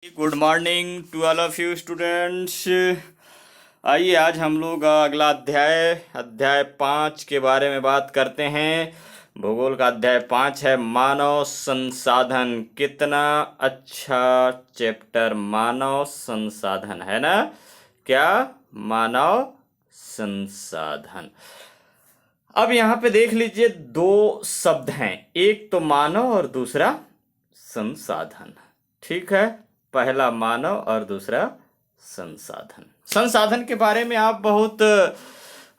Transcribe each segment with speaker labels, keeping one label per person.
Speaker 1: Good morning to all of you students. आइए आज हम लोग अगला अध्याय 5 के बारे में बात करते हैं। भूगोल का अध्याय 5 है मानव संसाधन। कितना अच्छा चैप्टर मानव संसाधन है ना। क्या? मानव संसाधन। अब यहाँ पे देख लीजिए, दो शब्द हैं, एक तो मानव और दूसरा संसाधन। ठीक है, पहला मानव और दूसरा संसाधन। संसाधन के बारे में आप बहुत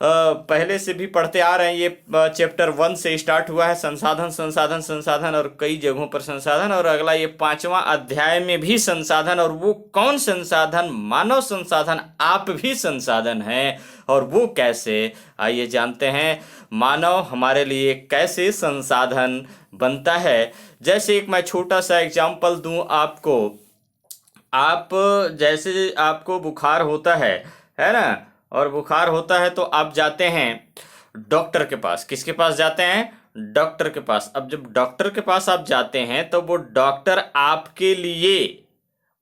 Speaker 1: पहले से भी पढ़ते आ रहे हैं। ये चैप्टर 1 से स्टार्ट हुआ है, संसाधन संसाधन संसाधन, और कई जगहों पर संसाधन, और अगला ये 5वां अध्याय में भी संसाधन। और वो कौन संसाधन? मानव संसाधन। आप भी संसाधन हैं, और वो कैसे, आइए जानते हैं। मानव हमारे लिए कैसे संसाधन बनता है। जैसे एक मैं छोटा सा एग्जाम्पल दूं आपको। आप जैसे आपको बुखार होता है ना, और बुखार होता है तो आप जाते हैं डॉक्टर के पास। किसके पास जाते हैं? डॉक्टर के पास। अब जब डॉक्टर के पास आप जाते हैं तो वो डॉक्टर आपके लिए,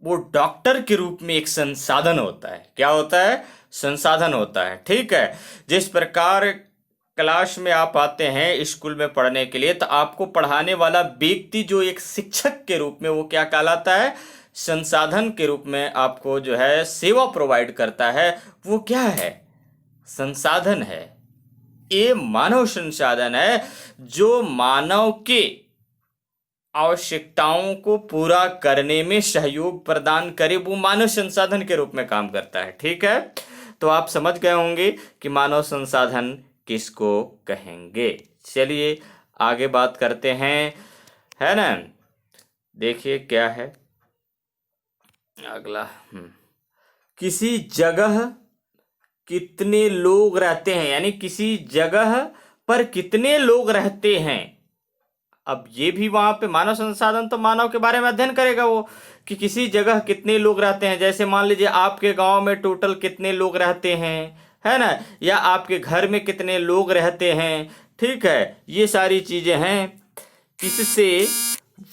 Speaker 1: वो डॉक्टर के रूप में एक संसाधन होता है। क्या होता है? संसाधन होता है। ठीक है, जिस प्रकार क्लास में आप आते हैं स्कूल में पढ़ने के लिए, तो आपको पढ़ाने वाला व्यक्ति जो एक शिक्षक के रूप में, वो क्या कहलाता है? संसाधन के रूप में आपको जो है सेवा प्रोवाइड करता है। वो क्या है? संसाधन है। ये मानव संसाधन है जो मानव के आवश्यकताओं को पूरा करने में सहयोग प्रदान करे। वो मानव संसाधन के रूप में काम करता है। ठीक है, तो आप समझ गए होंगे कि मानव संसाधन किसको कहेंगे। चलिए आगे बात करते हैं, है ना। देखिए क्या है अगला। किसी जगह कितने लोग रहते हैं, यानी किसी जगह पर कितने लोग रहते हैं। अब ये भी वहां पे मानव संसाधन तो मानव के बारे में अध्ययन करेगा वो, कि किसी जगह कितने लोग रहते हैं। जैसे मान लीजिए आपके गांव में टोटल कितने लोग रहते हैं, है ना, या आपके घर में कितने लोग रहते हैं। ठीक है, ये सारी चीजें हैं। इससे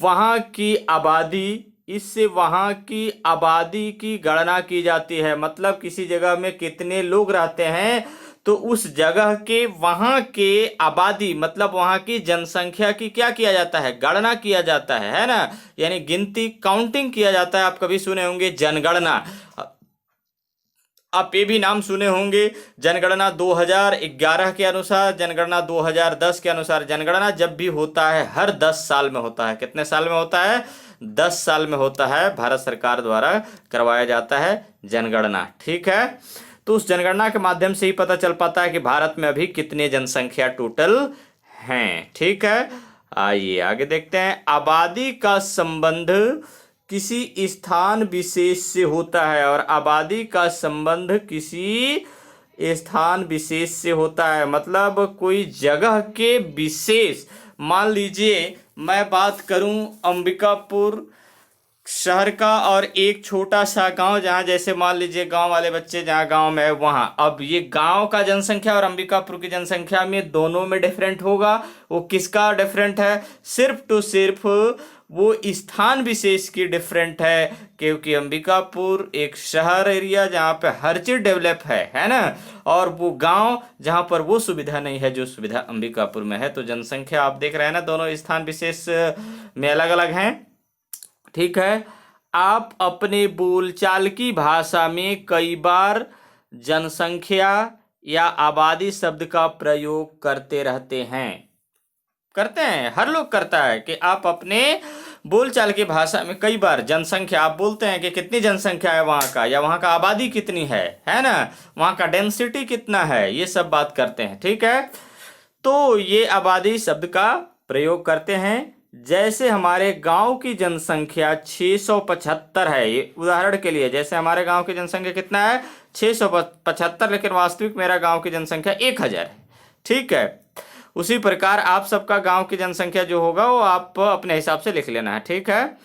Speaker 1: वहां की आबादी इससे वहां की आबादी की गणना की जाती है। मतलब किसी जगह में कितने लोग रहते हैं, तो उस जगह के वहां के आबादी, मतलब वहां की जनसंख्या की क्या किया जाता है? गणना किया जाता है ना, यानी गिनती, काउंटिंग किया जाता है। आप कभी सुने होंगे जनगणना, आप ये भी नाम सुने होंगे। जनगणना 2011 के अनुसार, जनगणना 2010 के अनुसार। जनगणना जब भी होता है हर 10 साल में होता है। कितने साल में होता है? 10 साल में होता है। भारत सरकार द्वारा करवाया जाता है जनगणना। ठीक है, तो उस जनगणना के माध्यम से ही पता चल पाता है कि भारत में अभी कितनी जनसंख्या टोटल हैं। ठीक है, आइए आगे देखते हैं। आबादी का संबंध किसी स्थान विशेष से होता है, और आबादी का संबंध किसी स्थान विशेष से होता है। मतलब कोई जगह के विशेष, मान लीजिए मैं बात करूं अंबिकापुर शहर का, और एक छोटा सा गांव, जहां जैसे मान लीजिए गांव वाले बच्चे जहां गांव में है वहां। अब ये गांव का जनसंख्या और अंबिकापुर की जनसंख्या में दोनों में डिफरेंट होगा। वो किसका डिफरेंट है? सिर्फ तो सिर्फ वो स्थान विशेष की डिफरेंट है, क्योंकि अंबिकापुर एक शहर एरिया जहां पे हर चीज डेवलप है ना, और वो गांव जहां पर वो सुविधा नहीं है जो सुविधा अंबिकापुर में है। तो जनसंख्या आप देख रहे हैं ना, दोनों स्थान विशेष में अलग अलग हैं। ठीक है, आप अपने बोलचाल की भाषा में कई बार जनसंख्या या आबादी शब्द का प्रयोग करते रहते हैं। करते हैं, हर लोग करता है कि आप अपने बोलचाल की भाषा में कई बार जनसंख्या आप बोलते हैं कि कितनी जनसंख्या है वहां का, या वहां का आबादी कितनी है ना, वहां का डेंसिटी कितना है, ये सब बात करते हैं। ठीक है, तो ये आबादी शब्द का प्रयोग करते हैं। जैसे हमारे गांव की जनसंख्या 675 है, ये उदाहरण के लिए, जैसे हमारे गांव की जनसंख्या कितना है? 675, लेकिन वास्तविक मेरा गांव की जनसंख्या 1000 है। ठीक है, उसी प्रकार आप सबका गांव की जनसंख्या जो होगा वो आप अपने हिसाब से लिख लेना है। ठीक है,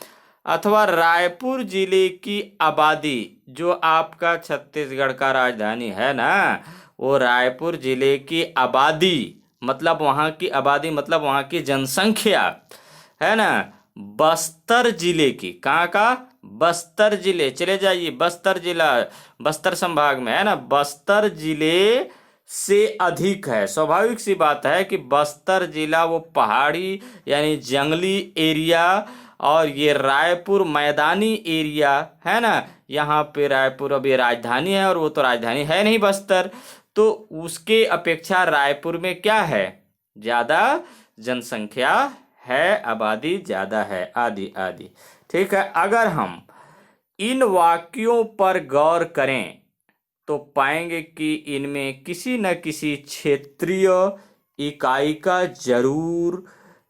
Speaker 1: अथवा रायपुर जिले की आबादी, जो आपका छत्तीसगढ़ का राजधानी है ना, वो रायपुर जिले की आबादी, मतलब वहां की आबादी मतलब वहां की जनसंख्या, है ना, बस्तर जिले की, कहाँ का? बस्तर जिले, चले जाइए बस्तर जिला, बस्तर संभाग में है ना, बस्तर जिले से अधिक है। स्वाभाविक सी बात है कि बस्तर जिला वो पहाड़ी यानी जंगली एरिया, और ये रायपुर मैदानी एरिया है ना। यहाँ पे रायपुर अब ये राजधानी है, और वो तो राजधानी है नहीं बस्तर, तो उसके अपेक्षा रायपुर में क्या है, ज्यादा जनसंख्या है, आबादी ज्यादा है, आदि आदि। ठीक है, अगर हम इन वाक्यों पर गौर करें तो पाएंगे कि इनमें किसी न किसी क्षेत्रीय इकाई का जरूर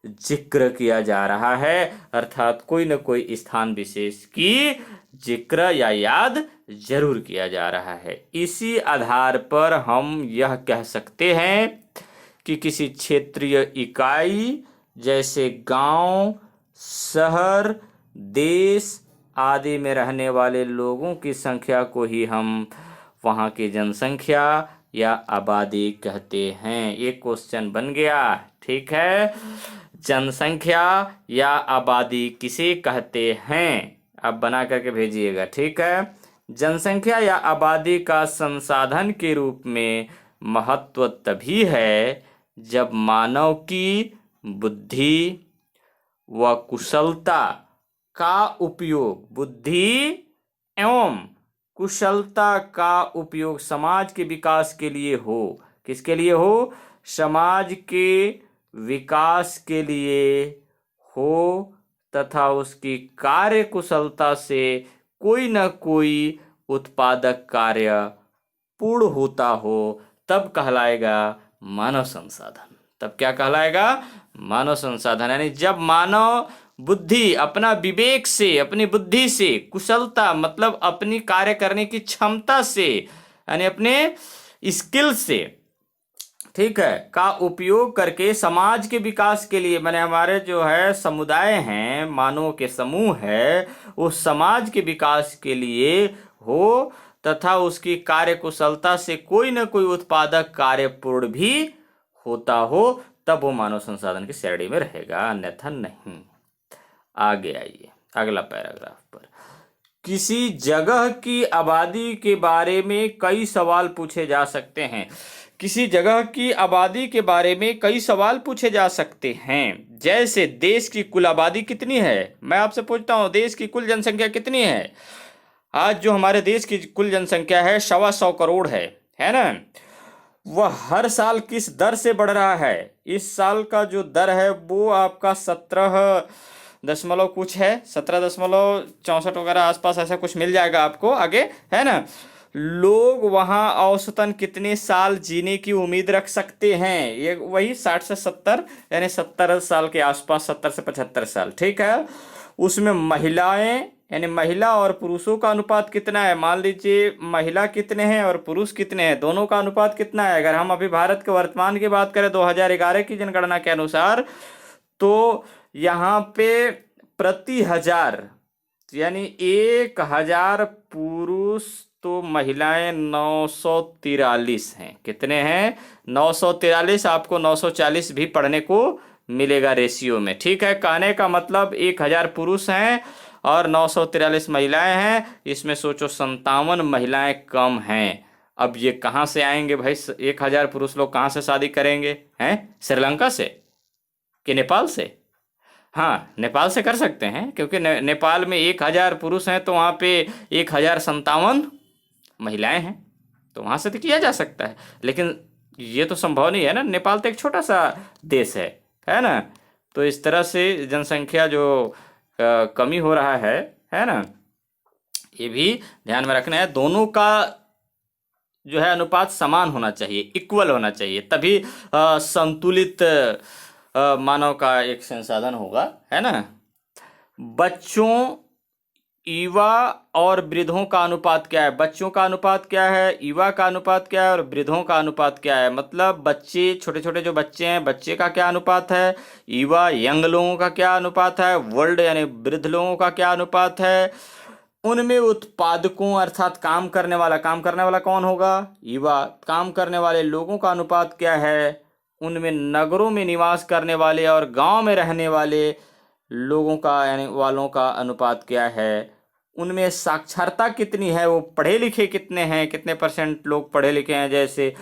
Speaker 1: जिक्र किया जा रहा है, अर्थात कोई न कोई स्थान विशेष की जिक्र या याद जरूर किया जा रहा है। इसी आधार पर हम यह कह सकते हैं कि किसी क्षेत्रीय इकाई जैसे गांव, शहर, देश आदि में रहने वाले लोगों की संख्या को ही हम वहाँ की जनसंख्या या आबादी कहते हैं। ये क्वेश्चन बन गया। ठीक है, जनसंख्या या आबादी किसे कहते हैं, आप बना करके भेजिएगा। ठीक है, जनसंख्या या आबादी का संसाधन के रूप में महत्व तभी है जब मानव की बुद्धि व कुशलता का उपयोग, बुद्धि एवं कुशलता का उपयोग समाज के विकास के लिए हो। किसके लिए हो, समाज के विकास के लिए हो, तथा उसकी कार्य कुशलता से कोई न कोई उत्पादक कार्य पूर्ण होता हो, तब कहलाएगा मानव संसाधन। तब क्या कहलाएगा, मानव संसाधन। यानी जब मानव बुद्धि, अपना विवेक से, अपनी बुद्धि से, कुशलता मतलब अपनी कार्य करने की क्षमता से, यानी अपने स्किल से, ठीक है, का उपयोग करके समाज के विकास के लिए, माने हमारे जो है समुदाय हैं, मानवों के समूह है, उस समाज के विकास के लिए हो, तथा उसकी कार्य कुशलता से कोई न कोई उत्पादक कार्य पूर्ण भी होता हो, तब वो मानव संसाधन की श्रेणी में रहेगा, अन्यथा नहीं। आगे आइए अगला पैराग्राफ पर। किसी जगह की आबादी के बारे में कई सवाल पूछे जा सकते हैं। किसी जगह की आबादी के बारे में कई सवाल पूछे जा सकते हैं, जैसे देश की कुल आबादी कितनी है। मैं आपसे पूछता हूं, देश की कुल जनसंख्या कितनी है। आज जो हमारे देश की कुल जनसंख्या है 125 करोड़ है ना। वह हर साल किस दर से बढ़ रहा है। इस साल का जो दर है वो आपका 17 दशमलव कुछ है, 17.64 वगैरह आसपास ऐसा कुछ मिल जाएगा आपको आगे, है ना। लोग वहाँ औसतन कितने साल जीने की उम्मीद रख सकते हैं, ये वही 60 से 70 यानी 70 साल के आसपास, 70 से 75 साल। ठीक है, उसमें महिलाएं यानी महिला और पुरुषों का अनुपात कितना है। मान लीजिए महिला कितने हैं और पुरुष कितने हैं, दोनों का अनुपात कितना है। अगर हम अभी भारत के वर्तमान की बात करें 2011 की जनगणना के अनुसार, तो यहाँ पे प्रति हजार यानी 1000 पुरुष तो महिलाएं 943 हैं। कितने हैं, 943। आपको 940 भी पढ़ने को मिलेगा रेशियो में। ठीक है, कहने का मतलब 1000 पुरुष हैं और 943 महिलाएं हैं। इसमें सोचो 57 महिलाएं कम हैं। अब ये कहाँ से आएंगे भाई, 1000 पुरुष लोग कहाँ से शादी करेंगे, हैं श्रीलंका से कि नेपाल से। हाँ, नेपाल से कर सकते हैं, क्योंकि नेपाल में 1000 पुरुष हैं तो वहाँ पे 1057 महिलाएं हैं, तो वहाँ से तो किया जा सकता है। लेकिन ये तो संभव नहीं है ना, नेपाल तो एक छोटा सा देश है ना। तो इस तरह से जनसंख्या जो कमी हो रहा है ना, ये भी ध्यान में रखना है। दोनों का जो है अनुपात समान होना चाहिए, इक्वल होना चाहिए, तभी संतुलित मानव का एक संसाधन होगा, है ना। बच्चों, युवा और वृद्धों का अनुपात क्या है। बच्चों का अनुपात क्या है, युवा का अनुपात क्या है और वृद्धों का अनुपात क्या है। मतलब बच्चे, छोटे छोटे जो बच्चे हैं, बच्चे का क्या अनुपात है, युवा यंग लोगों का क्या अनुपात है, वर्ल्ड यानी वृद्ध लोगों का क्या अनुपात है। उनमें उत्पादकों अर्थात काम करने वाला कौन होगा, युवा। काम करने वाले लोगों का अनुपात क्या है। उनमें नगरों में निवास करने वाले और गांव में रहने वाले लोगों का यानी वालों का अनुपात क्या है। उनमें साक्षरता कितनी है, वो पढ़े लिखे कितने हैं, कितने % लोग पढ़े लिखे हैं जैसे,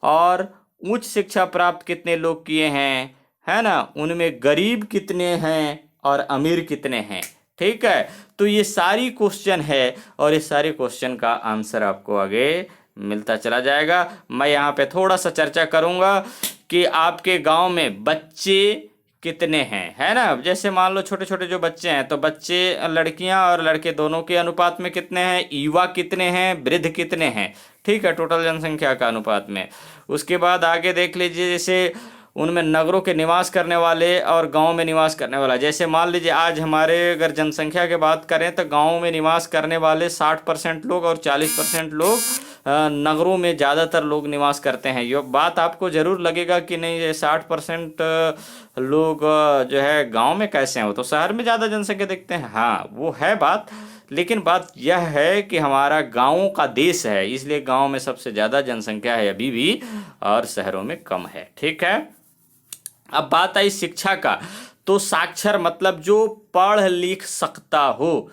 Speaker 1: और उच्च शिक्षा प्राप्त कितने लोग किए हैं, है ना, उनमें गरीब कितने हैं और अमीर कितने हैं। ठीक है, तो ये सारी क्वेश्चन है और इस सारे क्वेश्चन का आंसर आपको आगे मिलता चला जाएगा। मैं यहाँ पे थोड़ा सा चर्चा करूँगा कि आपके गांव में बच्चे कितने हैं, है ना। जैसे मान लो छोटे छोटे जो बच्चे हैं, तो बच्चे लड़कियां और लड़के दोनों के अनुपात में कितने हैं, युवा कितने हैं, वृद्ध कितने हैं। ठीक है, टोटल जनसंख्या का अनुपात में। उसके बाद आगे देख लीजिए, जैसे उनमें नगरों के निवास करने वाले और गांव में निवास करने वाला। जैसे मान लीजिए आज हमारे अगर जनसंख्या की बात करें तो गांव में निवास करने वाले 60% लोग और 40% लोग नगरों में ज़्यादातर लोग निवास करते हैं। ये बात आपको ज़रूर लगेगा कि नहीं, ये 60% लोग जो है गांव में कैसे हैं, वो तो शहर में ज़्यादा जनसंख्या देखते हैं। हाँ, वो है बात, लेकिन बात यह है कि हमारा गाँवों का देश है, इसलिए गाँव में सबसे ज़्यादा जनसंख्या है अभी भी और शहरों में कम है। ठीक है, अब बात आई शिक्षा का, तो साक्षर मतलब जो पढ़ लिख सकता हो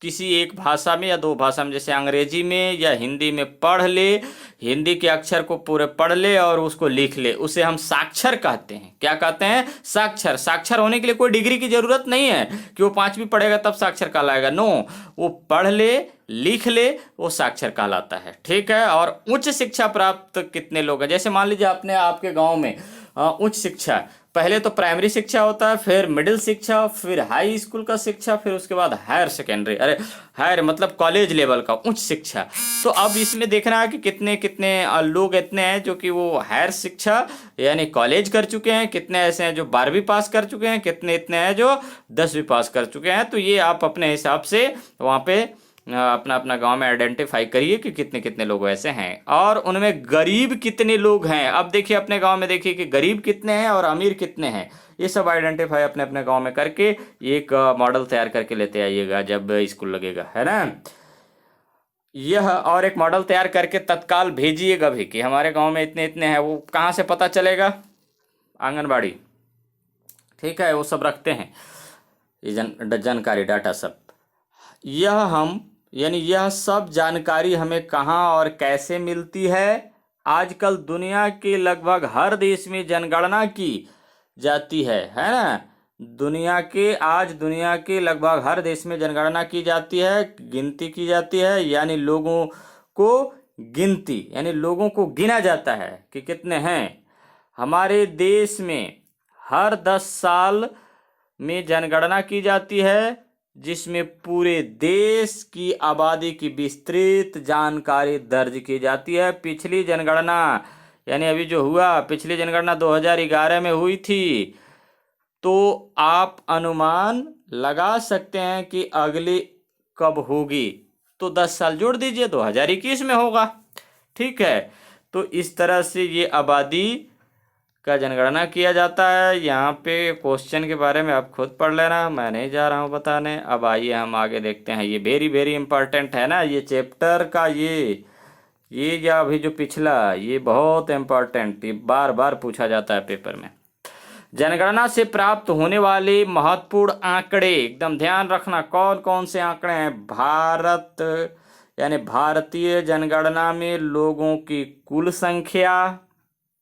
Speaker 1: किसी एक भाषा में या दो भाषा में, जैसे अंग्रेजी में या हिंदी में पढ़ ले, हिंदी के अक्षर को पूरे पढ़ ले और उसको लिख ले, उसे हम साक्षर कहते हैं। क्या कहते हैं, साक्षर। साक्षर होने के लिए कोई डिग्री की जरूरत नहीं है कि वो 5वीं पढ़ेगा तब साक्षर कहलाएगा, नो, वो पढ़ ले लिख ले वो साक्षर कहलाता है। ठीक है, और उच्च शिक्षा प्राप्त कितने लोग हैं, जैसे मान लीजिए आपने आपके गाँव में उच्च शिक्षा, पहले तो प्राइमरी शिक्षा होता है, फिर मिडिल शिक्षा, फिर हाई स्कूल का शिक्षा, फिर उसके बाद हायर सेकेंडरी, अरे हायर मतलब कॉलेज लेवल का उच्च शिक्षा। तो अब इसमें देखना है कि कितने कितने लोग इतने हैं जो कि वो हायर शिक्षा यानी कॉलेज कर चुके हैं, कितने ऐसे हैं जो 12वीं पास कर चुके हैं, कितने इतने हैं जो 10वीं पास कर चुके हैं। तो ये आप अपने हिसाब से वहाँ पे अपना अपना गांव में आइडेंटिफाई करिए कि कितने कितने लोग ऐसे हैं और उनमें गरीब कितने लोग हैं। अब देखिए अपने गांव में देखिए कि गरीब कितने हैं और अमीर कितने हैं, ये सब आइडेंटिफाई अपने अपने गांव में करके एक मॉडल तैयार करके लेते आइएगा जब स्कूल लगेगा, है ना। यह और एक मॉडल तैयार करके तत्काल भेजिएगा भी कि हमारे गाँव में इतने इतने हैं। वो कहाँ से पता चलेगा, आंगनबाड़ी, ठीक है, वो सब रखते हैं ये जानकारी डाटा सब। यह सब जानकारी हमें कहाँ और कैसे मिलती है, आजकल दुनिया के लगभग हर देश में जनगणना की जाती है ना। दुनिया के लगभग हर देश में जनगणना की जाती है, गिनती की जाती है, यानी लोगों को गिना जाता है कि कितने हैं। हमारे देश में हर 10 साल में जनगणना की जाती है जिसमें पूरे देश की आबादी की विस्तृत जानकारी दर्ज की जाती है। पिछली जनगणना यानी अभी जो हुआ, पिछली जनगणना 2011 में हुई थी, तो आप अनुमान लगा सकते हैं कि अगली कब होगी, तो 10 साल जोड़ दीजिए 2021 में होगा। ठीक है, तो इस तरह से ये आबादी का जनगणना किया जाता है। यहाँ पे क्वेश्चन के बारे में आप खुद पढ़ लेना, मैं नहीं जा रहा हूँ बताने। अब आइए हम आगे देखते हैं, ये वेरी वेरी इंपॉर्टेंट है ना, ये चैप्टर का ये या अभी जो पिछला, ये बहुत इंपॉर्टेंट, ये बार बार पूछा जाता है पेपर में। जनगणना से प्राप्त होने वाले महत्वपूर्ण आंकड़े, एकदम ध्यान रखना कौन कौन से आंकड़े हैं। भारत यानी भारतीय जनगणना में लोगों की कुल संख्या,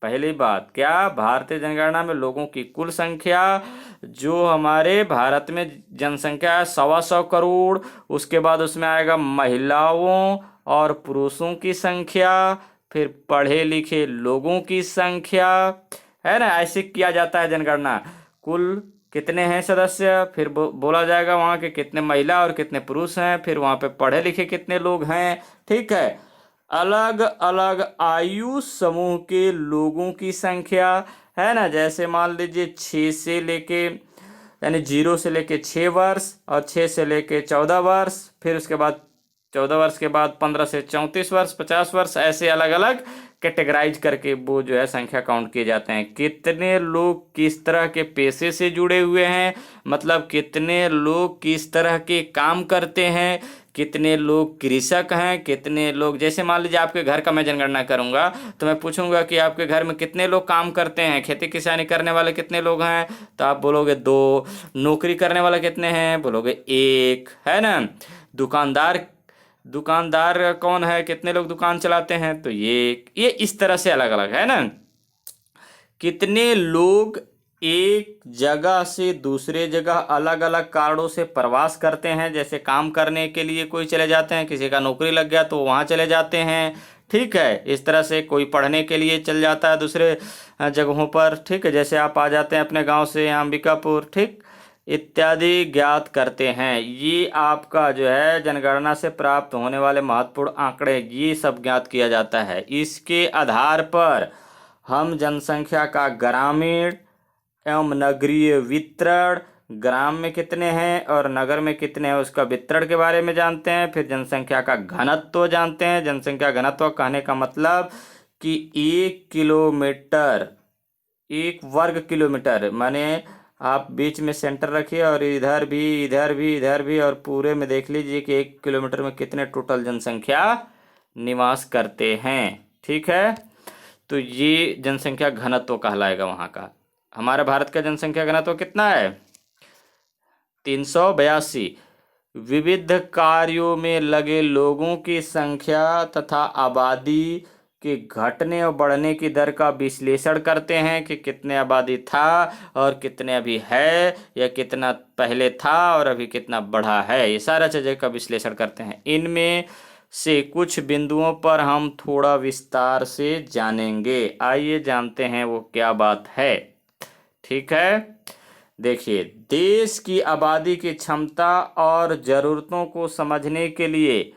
Speaker 1: पहली बात क्या, भारतीय जनगणना में लोगों की कुल संख्या, जो हमारे भारत में जनसंख्या है 125 करोड़, उसके बाद उसमें आएगा महिलाओं और पुरुषों की संख्या, फिर पढ़े लिखे लोगों की संख्या, है ना। ऐसे किया जाता है जनगणना। कुल कितने हैं सदस्य, फिर बोला जाएगा वहाँ के कितने महिला और कितने पुरुष हैं, फिर वहाँ पे पढ़े लिखे कितने लोग हैं। ठीक है, अलग अलग आयु समूह के लोगों की संख्या, है ना। जैसे मान लीजिए 6 से लेके यानी 0 से लेके 6 वर्ष और 6 से लेके 14 वर्ष, फिर उसके बाद 14 वर्ष के बाद 15 से 34 वर्ष, 50 वर्ष, ऐसे अलग अलग कैटेगराइज करके वो जो है संख्या काउंट किए जाते हैं। कितने लोग किस तरह के पेशे से जुड़े हुए हैं, मतलब कितने लोग किस तरह के काम करते हैं, कितने लोग कृषक हैं, कितने लोग, जैसे मान लीजिए आपके घर का मैं जनगणना करूंगा तो मैं पूछूंगा कि आपके घर में कितने लोग काम करते हैं, खेती किसानी करने वाले कितने लोग हैं, तो आप बोलोगे 2, नौकरी करने वाले कितने हैं, बोलोगे 1, है ना। दुकानदार, दुकानदार कौन है, कितने लोग दुकान चलाते हैं, तो ये इस तरह से अलग अलग है ना। कितने लोग एक जगह से दूसरे जगह अलग अलग कारणों से प्रवास करते हैं, जैसे काम करने के लिए कोई चले जाते हैं, किसी का नौकरी लग गया तो वहाँ चले जाते हैं, ठीक है। इस तरह से कोई पढ़ने के लिए चल जाता है दूसरे जगहों पर, ठीक है। जैसे आप आ जाते हैं अपने गांव से यहाँ अंबिकापुर, ठीक, इत्यादि ज्ञात करते हैं। ये आपका जो है जनगणना से प्राप्त होने वाले महत्वपूर्ण आंकड़े, ये सब ज्ञात किया जाता है। इसके आधार पर हम जनसंख्या का ग्रामीण एवं नगरीय वितरण, ग्राम में कितने हैं और नगर में कितने हैं उसका वितरण के बारे में जानते हैं। फिर जनसंख्या का घनत्व जानते हैं। जनसंख्या घनत्व कहने का मतलब कि 1 किलोमीटर, 1 वर्ग किलोमीटर, माने आप बीच में सेंटर रखिए और इधर भी इधर भी इधर भी और पूरे में देख लीजिए कि 1 किलोमीटर में कितने टोटल जनसंख्या निवास करते हैं, ठीक है। तो ये जनसंख्या घनत्व कहलाएगा वहाँ का। हमारे भारत का जनसंख्या घनत्व कितना है, 382। विविध कार्यों में लगे लोगों की संख्या तथा आबादी के घटने और बढ़ने की दर का विश्लेषण करते हैं कि कितने आबादी था और कितने अभी है, या कितना पहले था और अभी कितना बढ़ा है, ये सारा चीज़ों का विश्लेषण करते हैं। इनमें से कुछ बिंदुओं पर हम थोड़ा विस्तार से जानेंगे। आइए जानते हैं वो क्या बात है, ठीक है। देखिए, देश की आबादी की क्षमता और जरूरतों को समझने के लिए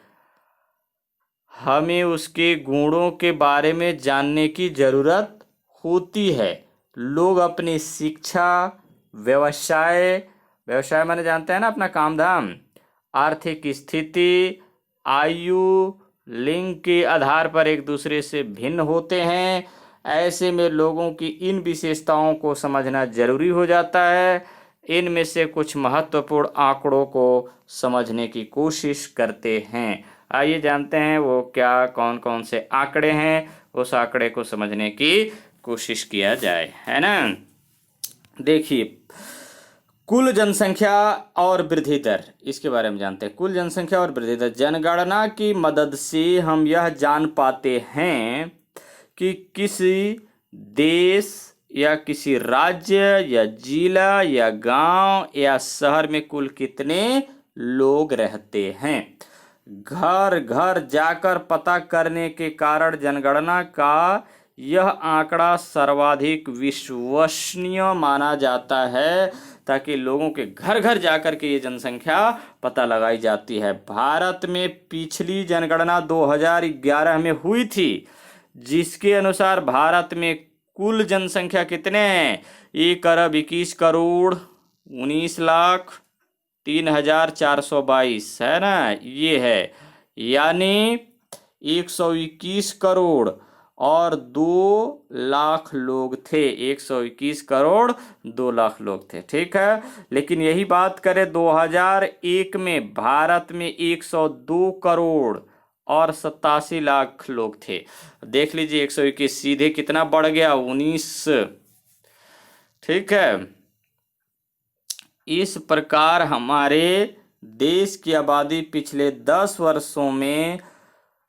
Speaker 1: हमें उसके गुणों के बारे में जानने की जरूरत होती है। लोग अपनी शिक्षा, व्यवसाय, व्यवसाय माने जानते हैं ना अपना काम धाम, आर्थिक स्थिति, आयु, लिंग के आधार पर एक दूसरे से भिन्न होते हैं। ऐसे में लोगों की इन विशेषताओं को समझना जरूरी हो जाता है। इनमें से कुछ महत्वपूर्ण आंकड़ों को समझने की कोशिश करते हैं। आइए जानते हैं वो क्या, कौन कौन से आंकड़े हैं, उस आंकड़े को समझने की कोशिश किया जाए, है ना। देखिए, कुल जनसंख्या और वृद्धि दर, इसके बारे में जानते हैं। कुल जनसंख्या और वृद्धि दर, जनगणना की मदद से हम यह जान पाते हैं कि किसी देश या किसी राज्य या जिला या गांव या शहर में कुल कितने लोग रहते हैं। घर घर जाकर पता करने के कारण जनगणना का यह आंकड़ा सर्वाधिक विश्वसनीय माना जाता है, ताकि लोगों के घर घर जाकर के ये जनसंख्या पता लगाई जाती है। भारत में पिछली जनगणना 2011 में हुई थी, जिसके अनुसार भारत में कुल जनसंख्या कितने हैं, 1,19,19,03,422 है ना, ये है, यानी 121 करोड़ और 2 लाख लोग थे। 121 करोड़ 2 लाख लोग थे, ठीक है। लेकिन यही बात करें 2001 में भारत में 102 करोड़ और 87 लाख लोग थे। देख लीजिए 121 सीधे कितना बढ़ गया, 19, ठीक है। इस प्रकार हमारे देश की आबादी पिछले 10 वर्षों में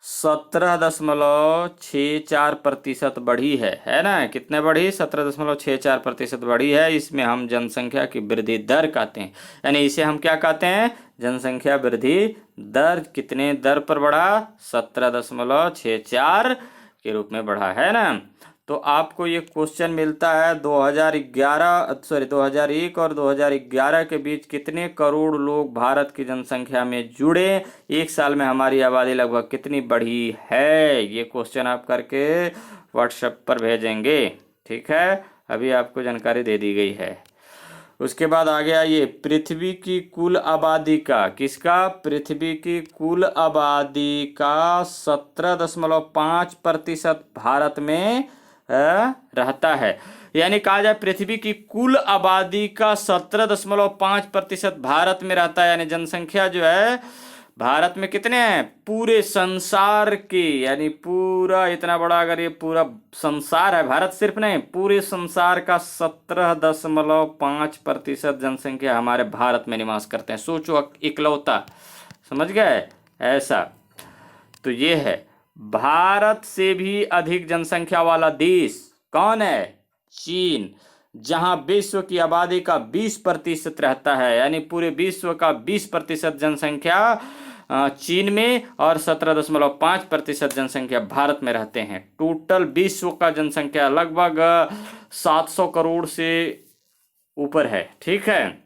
Speaker 1: 17.64% बढ़ी है ना। कितने बढ़ी, 17.64% बढ़ी है। इसमें हम जनसंख्या की वृद्धि दर कहते हैं, यानी इसे हम क्या कहते हैं, जनसंख्या वृद्धि दर। कितने दर पर बढ़ा, 17.64 के रूप में बढ़ा, है ना। तो आपको ये क्वेश्चन मिलता है 2001 और 2011 के बीच कितने करोड़ लोग भारत की जनसंख्या में जुड़े, एक साल में हमारी आबादी लगभग कितनी बढ़ी है। ये क्वेश्चन आप करके व्हाट्सएप पर भेजेंगे, ठीक है। अभी आपको जानकारी दे दी गई है। उसके बाद आ गया ये पृथ्वी की कुल आबादी का, किसका, पृथ्वी की कुल आबादी का 17.5% भारत में रहता है। यानी कहा जाए पृथ्वी की कुल आबादी का 17.5% भारत में रहता है। यानी जनसंख्या जो है भारत में कितने हैं, पूरे संसार के, यानी पूरा इतना बड़ा अगर ये पूरा संसार है, भारत सिर्फ नहीं, पूरे संसार का 17.5% जनसंख्या हमारे भारत में निवास करते हैं। सोचो, इकलौता समझ गए ऐसा। तो ये है भारत से भी अधिक जनसंख्या वाला देश कौन है? चीन, जहां विश्व की आबादी का 20% रहता है, यानी पूरे विश्व का 20% जनसंख्या चीन में और 17.5% जनसंख्या भारत में रहते हैं। टोटल विश्व का जनसंख्या लगभग 700 करोड़ से ऊपर है, ठीक है।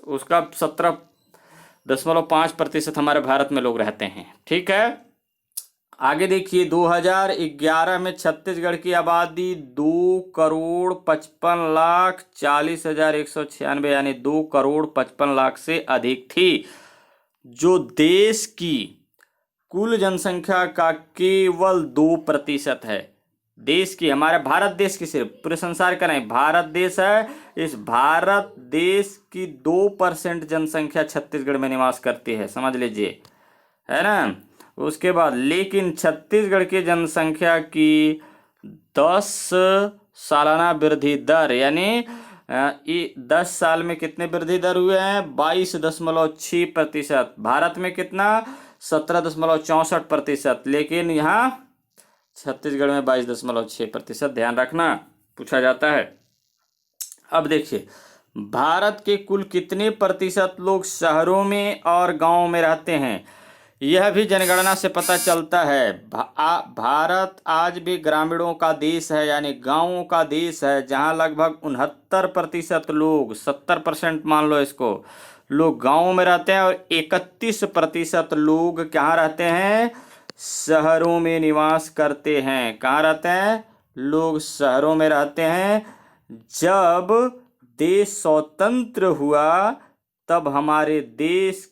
Speaker 1: उसका 17.5% हमारे भारत में लोग रहते हैं, ठीक है। आगे देखिए 2011 में छत्तीसगढ़ की आबादी 2,55,40,196 यानी 2,55,00,000 से अधिक थी, जो देश की कुल जनसंख्या का केवल 2% है। देश की, हमारे भारत देश की, सिर्फ पूरे संसार का नहीं, भारत देश है, इस भारत देश की 2% जनसंख्या छत्तीसगढ़ में निवास करती है, समझ लीजिए, है ना। उसके बाद लेकिन छत्तीसगढ़ की जनसंख्या की 10 सालाना वृद्धि दर, यानी 10 साल में कितने वृद्धि दर हुए हैं? 22.6%। भारत में कितना? 17.64%, लेकिन यहाँ छत्तीसगढ़ में 22.6%। ध्यान रखना, पूछा जाता है। अब देखिए भारत के कुल कितने प्रतिशत लोग शहरों में और गांवों में रहते हैं, यह भी जनगणना से पता चलता है। भारत आज भी ग्रामीणों का देश है, यानी गांवों का देश है, जहां लगभग 69% लोग, 70% मान लो इसको, लोग गांवों में रहते हैं और 31% लोग कहाँ रहते हैं? शहरों में निवास करते हैं। कहाँ रहते हैं? लोग शहरों में रहते हैं। जब देश स्वतंत्र हुआ तब हमारे देश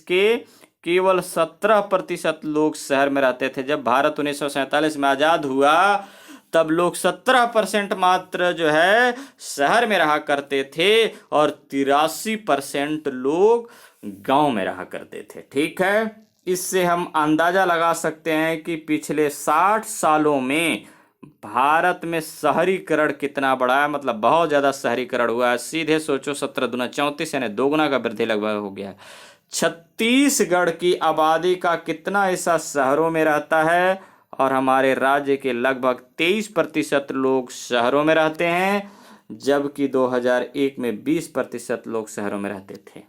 Speaker 1: के केवल 17% लोग शहर में रहते थे। जब भारत 1947 में आजाद हुआ तब लोग 17% मात्र जो है शहर में रहा करते थे और 83% लोग गांव में रहा करते थे, ठीक है। इससे हम अंदाजा लगा सकते हैं कि पिछले 60 सालों में भारत में शहरीकरण कितना बढ़ा है, मतलब बहुत ज्यादा शहरीकरण हुआ है। सीधे सोचो 17 दूना 34, यानी 2 गुना का वृद्धि लगभग हो गया है। छत्तीसगढ़ की आबादी का कितना हिस्सा शहरों में रहता है? और हमारे राज्य के लगभग 23% लोग शहरों में रहते हैं, जबकि 2001 में 20% लोग शहरों में रहते थे,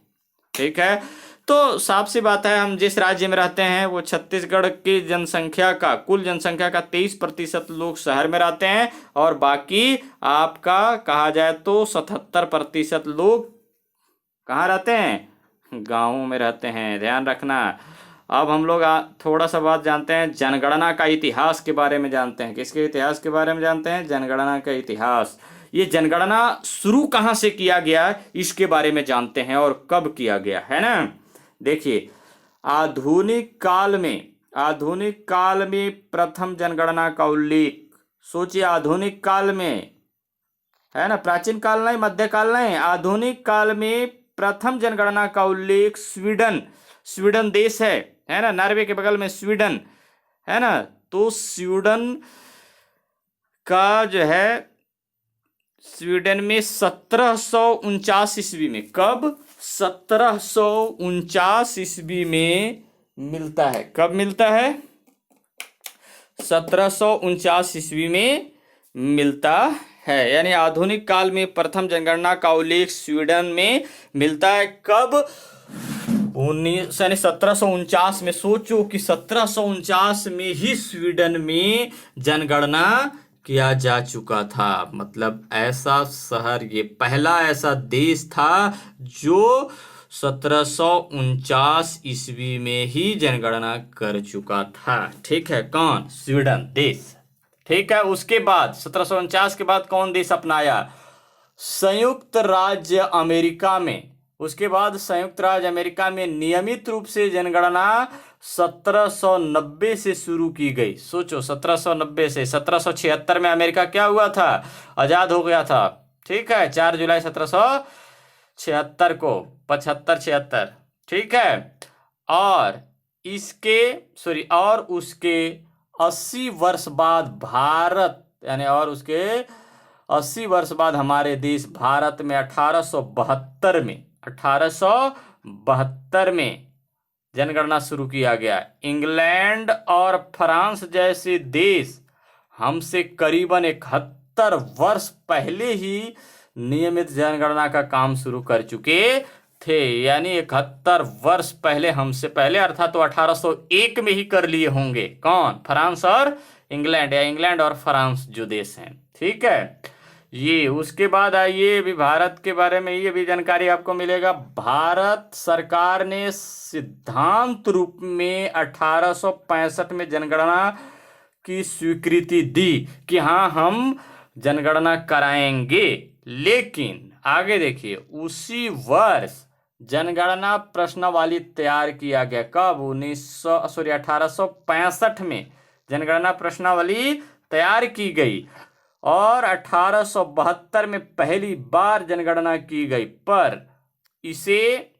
Speaker 1: ठीक है। तो साफ सी बात है, हम जिस राज्य में रहते हैं वो छत्तीसगढ़ की जनसंख्या का, कुल जनसंख्या का 23% लोग शहर में रहते हैं और बाकी आपका कहा जाए तो 77% लोग कहाँ रहते हैं? गांवों में रहते हैं। ध्यान रखना। अब हम लोग थोड़ा सा बात जानते हैं, जनगणना का इतिहास के बारे में जानते हैं। किसके इतिहास के बारे में जानते हैं? जनगणना का इतिहास। ये जनगणना शुरू कहाँ से किया गया इसके बारे में जानते हैं और कब किया गया, है ना। देखिए आधुनिक काल में प्रथम जनगणना का उल्लेख, सोचिए आधुनिक काल में, है ना, प्राचीन काल नहीं, मध्यकाल नहीं, आधुनिक काल में प्रथम जनगणना का उल्लेख स्वीडन देश है ना, नॉर्वे के बगल में स्वीडन है ना। तो स्वीडन का जो है, स्वीडन में 1749 ईस्वी में, कब? 1749 ईस्वी में मिलता है। कब मिलता है? 1749 ईस्वी में मिलता है, यानी आधुनिक काल में प्रथम जनगणना का उल्लेख स्वीडन में मिलता है। कब? 1749 में। सोचो कि 1749 में ही स्वीडन में जनगणना किया जा चुका था। मतलब ऐसा शहर, ये पहला ऐसा देश था जो 1749 ईस्वी में ही जनगणना कर चुका था, ठीक है। कौन? स्वीडन देश, ठीक है। उसके बाद 1749 के बाद कौन देश अपनाया? संयुक्त राज्य अमेरिका में। उसके बाद संयुक्त राज्य अमेरिका में नियमित रूप से जनगणना 1790 से शुरू की गई। सोचो 1790 से 1776 में अमेरिका क्या हुआ था? आजाद हो गया था, ठीक है। 4 जुलाई 1776 को, 75-76, ठीक है। और उसके 80 वर्ष बाद भारत, यानी और उसके 80 वर्ष बाद हमारे देश भारत में 1872 में जनगणना शुरू किया गया। इंग्लैंड और फ्रांस जैसे देश हमसे करीबन 71 वर्ष पहले ही नियमित जनगणना का काम शुरू कर चुके थे। यानी 71 वर्ष पहले, हमसे पहले, अर्थात तो 1801 में ही कर लिए होंगे। कौन? फ्रांस और इंग्लैंड, या इंग्लैंड और फ्रांस जो देश हैं। ठीक है, ये उसके बाद आइए अभी भारत के बारे में ये भी जानकारी आपको मिलेगा। भारत सरकार ने सिद्धांत रूप में 1865 में जनगणना की स्वीकृति दी कि हाँ हम जनगणना कराएंगे। लेकिन आगे देखिए, उसी वर्ष जनगणना प्रश्नावली तैयार किया गया। कब? 1865 में जनगणना प्रश्नावली तैयार की गई और 1872 में पहली बार जनगणना की गई, पर इसे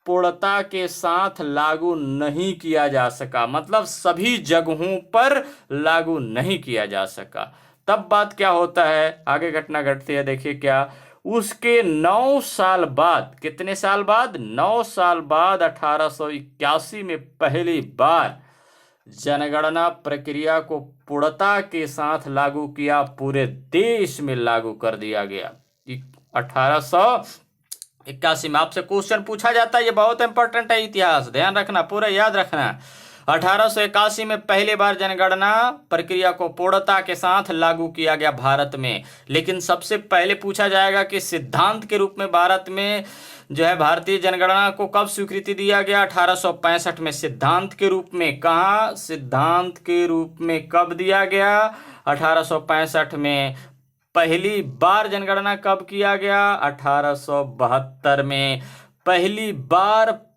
Speaker 1: पूर्णता के साथ लागू नहीं किया जा सका। मतलब सभी जगहों पर लागू नहीं किया जा सका। तब बात क्या होता है, आगे घटना घटती है, देखिए क्या। उसके 9 साल बाद, कितने साल बाद? 9 साल बाद 1881 में पहली बार जनगणना प्रक्रिया को पूर्णता के साथ लागू किया, पूरे देश में लागू कर दिया गया। 1881 में आपसे क्वेश्चन पूछा जाता है, ये बहुत इंपॉर्टेंट है, इतिहास ध्यान रखना, पूरा याद रखना। 1881 में पहली बार जनगणना प्रक्रिया को पूर्णता के साथ लागू किया गया भारत में। लेकिन सबसे पहले पूछा जाएगा कि सिद्धांत के रूप में भारत में जो है भारतीय जनगणना को कब स्वीकृति दिया गया? 1865 में सिद्धांत के रूप में। कहाँ? सिद्धांत के रूप में कब दिया गया? 1865 में। पहली बार जनगणना कब किया गया? 1872 में। पहली बार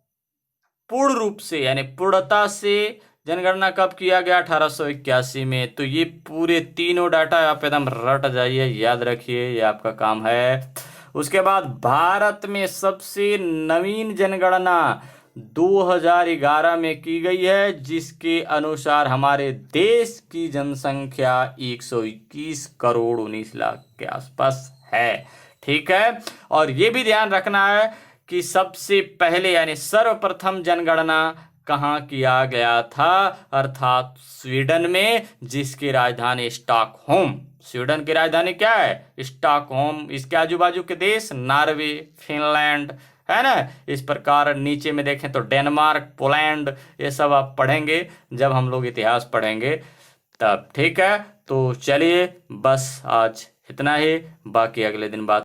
Speaker 1: पूर्ण रूप से यानी पूर्णता से जनगणना कब किया गया? 1881 में। तो ये पूरे तीनों डाटा आप एकदम रट जाइए, याद रखिए, ये आपका काम है। उसके बाद भारत में सबसे नवीन जनगणना 2011 में की गई है, जिसके अनुसार हमारे देश की जनसंख्या 121 करोड़ 19 लाख के आसपास है। ठीक है, और ये भी ध्यान रखना है कि सबसे पहले यानी सर्वप्रथम जनगणना कहाँ किया गया था? अर्थात स्वीडन में, जिसकी राजधानी स्टॉकहोम। स्वीडन की राजधानी क्या है? स्टॉकहोम। इसके आजू बाजू के देश नॉर्वे, फिनलैंड, है ना। इस प्रकार नीचे में देखें तो डेनमार्क, पोलैंड, ये सब आप पढ़ेंगे जब हम लोग इतिहास पढ़ेंगे तब। ठीक है, तो चलिए बस आज इतना ही, बाकी अगले दिन बात